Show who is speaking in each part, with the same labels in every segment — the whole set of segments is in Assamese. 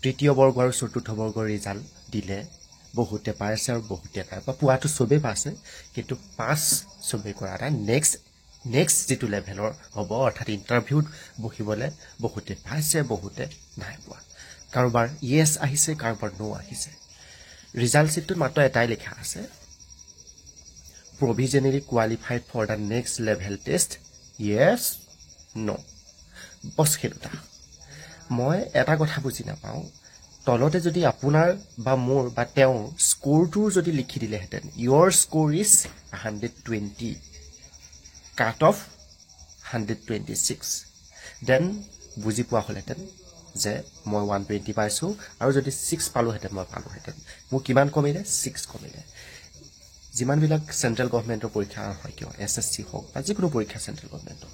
Speaker 1: তৃতীয় বৰ্গ আৰু চতুৰ্থ বৰ্গৰ ৰিজাল্ট দিলে বহুতে পাইছে আৰু বহুতে নাই বা পোৱাটো চবেই পাইছে কিন্তু পাছ চবেই কৰা নাই নেক্সট যিটো লেভেলৰ হ'ব অৰ্থাৎ ইণ্টাৰভিউত বহিবলৈ বহুতে পাইছে বহুতে নাই পোৱা কাৰোবাৰ ইয়েছ আহিছে কাৰোবাৰ নো আহিছে ৰিজাল্ট শ্বীটটোত মাত্ৰ এটাই লিখা আছে provisionally qualified for the next level test yes no বস সেইটা মই এটা কথা বুজি নাপাওঁ তলতে যদি আপোনাৰ বা মোৰ বা তেওঁৰ স্কোৰটো যদি লিখি দিলেহেঁতেন your score is 120 cut off 126 then বুজি পোৱা হ'লেহেঁতেন যে মই 120 পাইছোঁ আৰু যদি 6 পালোহেঁতেন মই পালোহেঁতেন মোৰ কিমান কমিলে 6 কমিলে যিমানবিলাক চেণ্ট্ৰেল গভৰ্ণমেণ্টৰ পৰীক্ষা হয় কিয় এছএছচি হওক বা যিকোনো পৰীক্ষা চেণ্ট্ৰেল গভৰ্ণমেণ্টৰ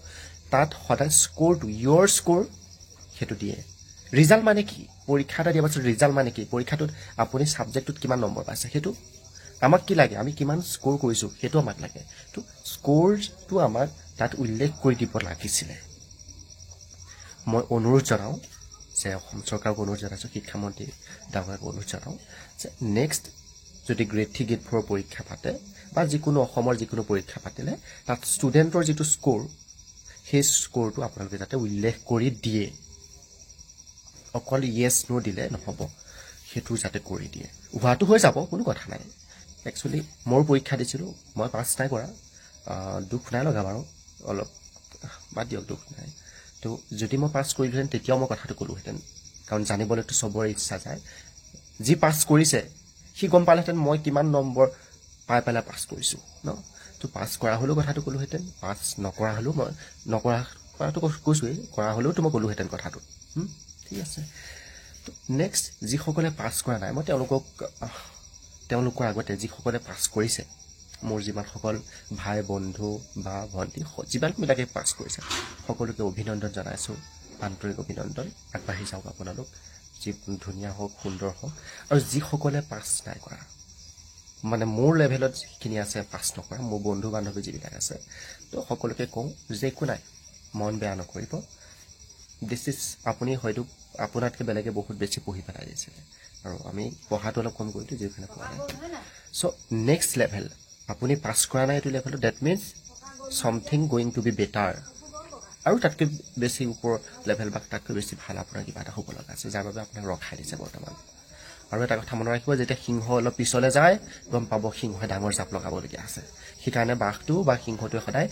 Speaker 1: তাত সদায় স্কোৰটো your স্কোৰ সেইটো দিয়ে ৰিজাল্ট মানে কি পৰীক্ষা এটা দিয়াৰ পাছত ৰিজাল্ট মানে কি পৰীক্ষাটোত আপুনি ছাবজেক্টটোত কিমান নম্বৰ পাইছে সেইটো আমাক কি লাগে আমি কিমান স্কোৰ কৰিছোঁ সেইটো আমাক লাগে তো স্কোৰটো আমাক তাত উল্লেখ কৰি দিব লাগিছিলে মই অনুৰোধ জনাওঁ যে অসম চৰকাৰক অনুৰোধ জনাইছোঁ শিক্ষামন্ত্ৰী ডাঙৰীয়াক অনুৰোধ জনাওঁ যে নেক্সট যদি গ্ৰেড 3 গ্ৰেড 4 পৰীক্ষা পাতে বা যিকোনো অসমৰ যিকোনো পৰীক্ষা পাতিলে তাত ষ্টুডেণ্টৰ যিটো স্কোৰ সেই স্কোৰটো আপোনালোকে যাতে উল্লেখ কৰি দিয়ে অকল ইয়েছ নো দিলে নহ'ব সেইটো যাতে কৰি দিয়ে হোৱাটো হৈ যাব কোনো কথা নাই একচুৱেলি মোৰ পৰীক্ষা দিছিলোঁ মই পাছ নাই কৰা দুখ নাই লগা বাৰু অলপ বাদ দিয়ক দুখ নাই তো যদি মই পাছ কৰিলোহেঁতেন তেতিয়াও মই কথাটো ক'লোহেঁতেন কাৰণ জানিবলৈতো চবৰে ইচ্ছা যায় যি পাছ কৰিছে সি গম পালেহেঁতেন মই কিমান নম্বৰ পাই পেলাই পাছ কৰিছোঁ ন তো পাছ কৰা হ'লেও কথাটো ক'লোহেঁতেন পাছ নকৰা হ'লেও মই নকৰা কৰাটো কৈছোঁৱেই কৰা হ'লেওতো মই ক'লোহেঁতেন কথাটো ঠিক আছে তো নেক্সট যিসকলে পাছ কৰা নাই মই তেওঁলোকৰ আগতে যিসকলে পাছ কৰিছে মোৰ যিমানসকল ভাই বন্ধু বা ভণ্টি যিমানবিলাকে পাছ কৰিছে সকলোকে অভিনন্দন জনাইছোঁ আন্তৰিক অভিনন্দন আগবাঢ়ি যাওক আপোনালোক যি ধুনীয়া হওক সুন্দৰ হওক আৰু যিসকলে পাছ নাই কৰা মানে মোৰ লেভেলত যিখিনি আছে পাছ নকৰা মোৰ বন্ধু বান্ধৱী যিবিলাক আছে তো সকলোকে কওঁ যে একো নাই মন বেয়া নকৰিব দিছ ইজ আপুনি হয়তো আপোনাতকৈ বেলেগে বহুত বেছি পঢ়ি পেলাই দিছিলে আৰু আমি পঢ়াটো অলপ কম কৰিলোঁ যিখিনি পোৱা নাই চ' নেক্সট লেভেল আপুনি পাছ কৰা নাই এইটো লেভেলত that means something going to be better আৰু তাতকৈ বেছি ওপৰৰ লেভেল বা তাতকৈ বেছি ভাল আপোনাৰ কিবা এটা হ'ব লগা আছে যাৰ বাবে আপোনাক ৰখাই দিছে বৰ্তমান আৰু এটা কথা মনত ৰাখিব যেতিয়া সিংহ অলপ পিছলৈ যায় গম পাব সিংহই ডাঙৰ জাপ লগাবলগীয়া আছে সেইকাৰণে বাঘটো বা সিংহটোৱে সদায়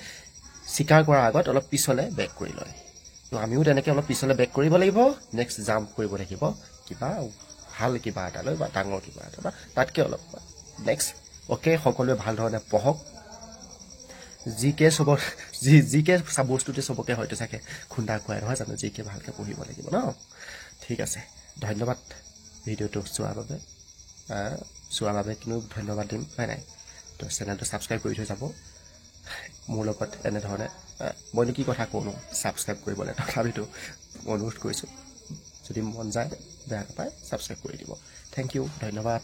Speaker 1: চিকাৰ কৰাৰ আগত অলপ পিছলৈ বেক কৰি লয় তো আমিও তেনেকৈ অলপ পিছলৈ বেক কৰিব লাগিব নেক্সট জাম্প কৰিব লাগিব কিবা ভাল কিবা এটা লৈ বা ডাঙৰ কিবা এটা বা তাতকৈ অলপ নেক্সট অ'কে সকলোৱে ভাল ধৰণে পঢ়ক জিকে চবৰ জিকে বস্তুটো চবকে হয়তো চাগে খুন্দা খুৱাই নহয় জানো জিকে ভালকৈ পঢ়িব লাগিব ন ঠিক আছে ধন্যবাদ ভিডিঅ'টো চোৱাৰ বাবে কিন্তু ধন্যবাদ দিম হয় নাই তো চেনেলটো ছাবস্ক্ৰাইব কৰি থৈ যাব মোৰ লগত এনেধৰণে মইনো কি কথা কওঁ ছাবস্ক্ৰাইব কৰিবলৈ তথাপিতো অনুৰোধ কৰিছোঁ যদি মন যায় বেয়া নাপায় ছাবস্ক্ৰাইব কৰি দিব থেংক ইউ ধন্যবাদ